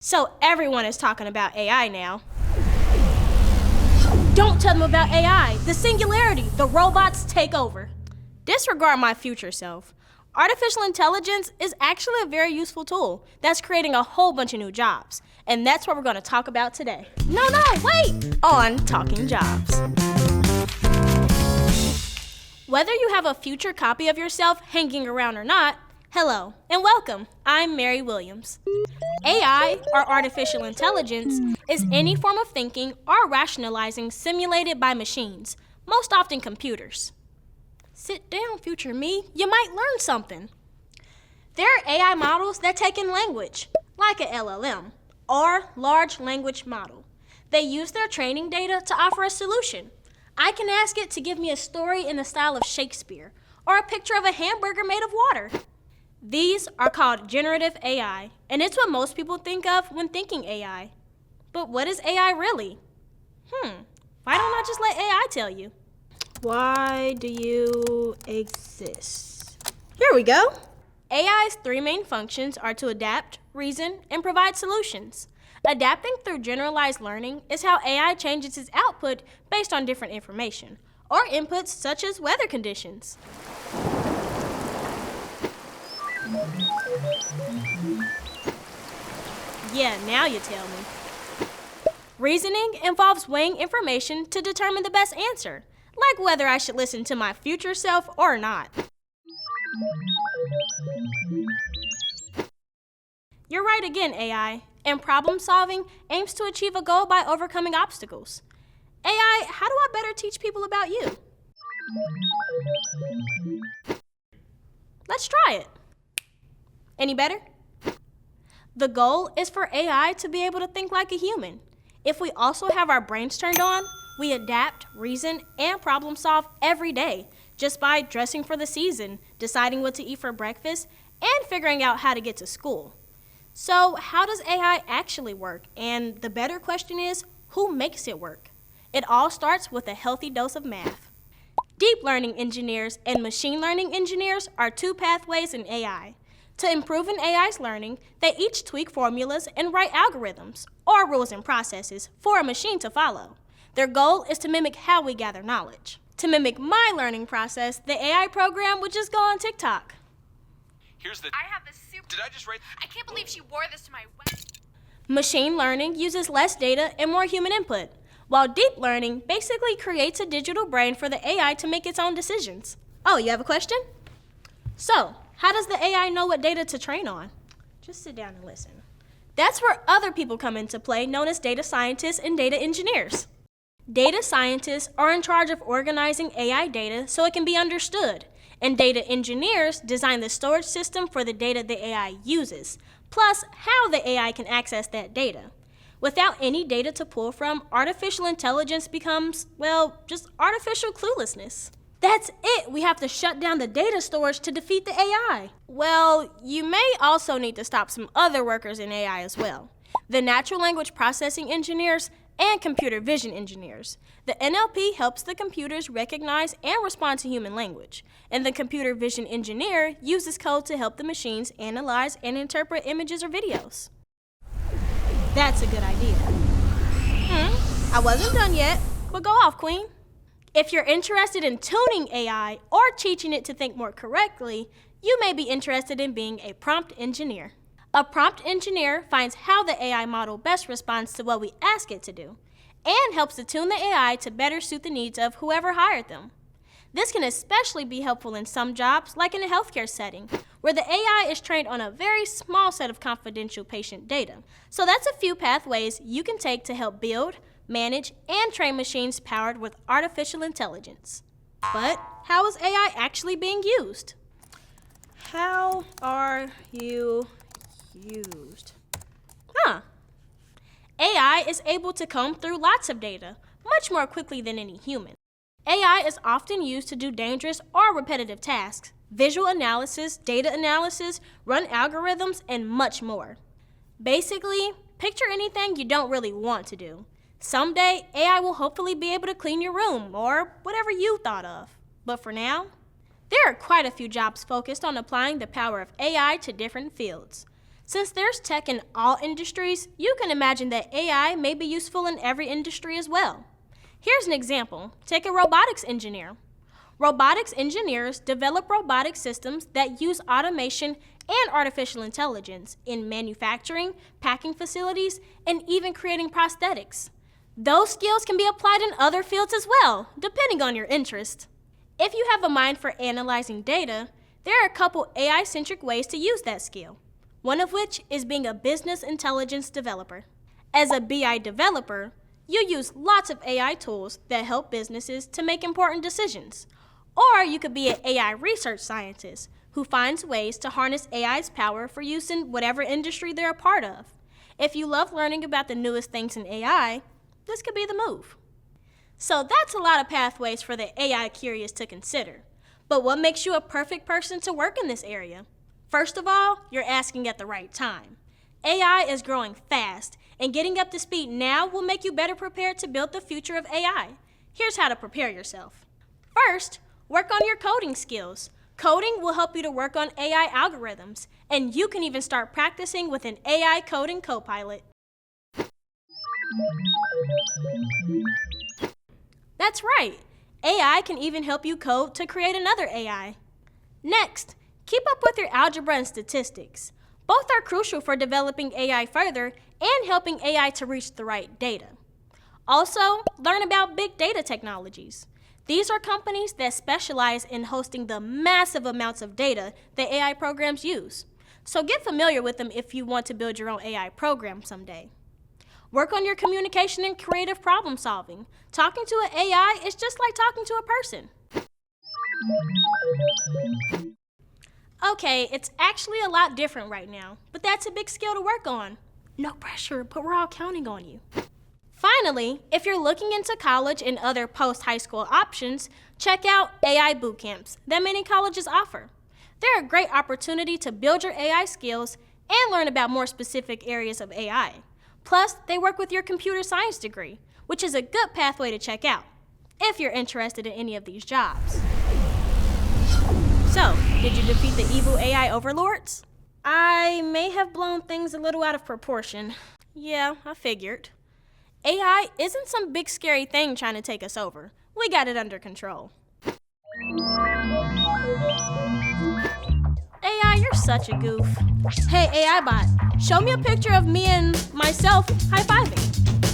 So everyone is talking about AI now. Don't tell them about AI, the singularity, the robots take over. Disregard my future self. Artificial intelligence is actually a very useful tool that's creating a whole bunch of new jobs. And that's what we're going to talk about today. No, wait! On Talking Jobs. Whether you have a future copy of yourself hanging around or not, hello and welcome. I'm Mary Williams. AI, or artificial intelligence, is any form of thinking or rationalizing simulated by machines, most often computers. Sit down, future me. You might learn something. There are AI models that take in language, like a LLM, or large language model. They use their training data to offer a solution. I can ask it to give me a story in the style of Shakespeare, or a picture of a hamburger made of water. These are called generative AI, and it's what most people think of when thinking AI. But what is AI really? Why don't I just let AI tell you? Why do you exist? Here we go. AI's three main functions are to adapt, reason, and provide solutions. Adapting through generalized learning is how AI changes its output based on different information, or inputs such as weather conditions. Yeah, now you tell me. Reasoning involves weighing information to determine the best answer, like whether I should listen to my future self or not. You're right again, AI. And problem solving aims to achieve a goal by overcoming obstacles. AI, how do I better teach people about you? Let's try it. Any better? The goal is for AI to be able to think like a human. If we also have our brains turned on, we adapt, reason, and problem solve every day just by dressing for the season, deciding what to eat for breakfast, and figuring out how to get to school. So how does AI actually work? And the better question is, who makes it work? It all starts with a healthy dose of math. Deep learning engineers and machine learning engineers are two pathways in AI. To improve an AI's learning, they each tweak formulas and write algorithms, or rules and processes, for a machine to follow. Their goal is to mimic how we gather knowledge. To mimic my learning process, the AI program would just go on TikTok. I have this super... Did I just write... I can't believe she wore this to my wedding. Machine learning uses less data and more human input, while deep learning basically creates a digital brain for the AI to make its own decisions. Oh, you have a question? So, how does the AI know what data to train on? Just sit down and listen. That's where other people come into play, known as data scientists and data engineers. Data scientists are in charge of organizing AI data so it can be understood, and data engineers design the storage system for the data the AI uses, plus how the AI can access that data. Without any data to pull from, artificial intelligence becomes, well, just artificial cluelessness. That's it! We have to shut down the data storage to defeat the AI. Well, you may also need to stop some other workers in AI as well. The natural language processing engineers and computer vision engineers. The NLP helps the computers recognize and respond to human language, and the computer vision engineer uses code to help the machines analyze and interpret images or videos. That's a good idea. I wasn't done yet, but go off, Queen. If you're interested in tuning AI or teaching it to think more correctly, you may be interested in being a prompt engineer. A prompt engineer finds how the AI model best responds to what we ask it to do, and helps to tune the AI to better suit the needs of whoever hired them. This can especially be helpful in some jobs, like in a healthcare setting, where the AI is trained on a very small set of confidential patient data. So that's a few pathways you can take to help build, manage, and train machines powered with artificial intelligence. But how is AI actually being used? How are you used? AI is able to comb through lots of data, much more quickly than any human. AI is often used to do dangerous or repetitive tasks, visual analysis, data analysis, run algorithms, and much more. Basically, picture anything you don't really want to do. Someday, AI will hopefully be able to clean your room, or whatever you thought of. But for now, there are quite a few jobs focused on applying the power of AI to different fields. Since there's tech in all industries, you can imagine that AI may be useful in every industry as well. Here's an example. Take a robotics engineer. Robotics engineers develop robotic systems that use automation and artificial intelligence in manufacturing, packing facilities, and even creating prosthetics. Those skills can be applied in other fields as well, depending on your interest. If you have a mind for analyzing data, there are a couple AI-centric ways to use that skill, one of which is being a business intelligence developer. As a BI developer, you use lots of AI tools that help businesses to make important decisions. Or you could be an AI research scientist who finds ways to harness AI's power for use in whatever industry they're a part of. If you love learning about the newest things in AI, this could be the move. So that's a lot of pathways for the AI curious to consider. But what makes you a perfect person to work in this area? First of all, you're asking at the right time. AI is growing fast, and getting up to speed now will make you better prepared to build the future of AI. Here's how to prepare yourself. First, work on your coding skills. Coding will help you to work on AI algorithms, and you can even start practicing with an AI coding copilot. That's right. AI can even help you code to create another AI. Next, keep up with your algebra and statistics. Both are crucial for developing AI further and helping AI to reach the right data. Also, learn about big data technologies. These are companies that specialize in hosting the massive amounts of data that AI programs use. So get familiar with them if you want to build your own AI program someday. Work on your communication and creative problem solving. Talking to an AI is just like talking to a person. Okay, it's actually a lot different right now, but that's a big skill to work on. No pressure, but we're all counting on you. Finally, if you're looking into college and other post-high school options, check out AI boot camps that many colleges offer. They're a great opportunity to build your AI skills and learn about more specific areas of AI. Plus, they work with your computer science degree, which is a good pathway to check out if you're interested in any of these jobs. So, did you defeat the evil AI overlords? I may have blown things a little out of proportion. Yeah, I figured. AI isn't some big scary thing trying to take us over. We got it under control. AI, you're such a goof. Hey, AI bot, show me a picture of me and myself high-fiving.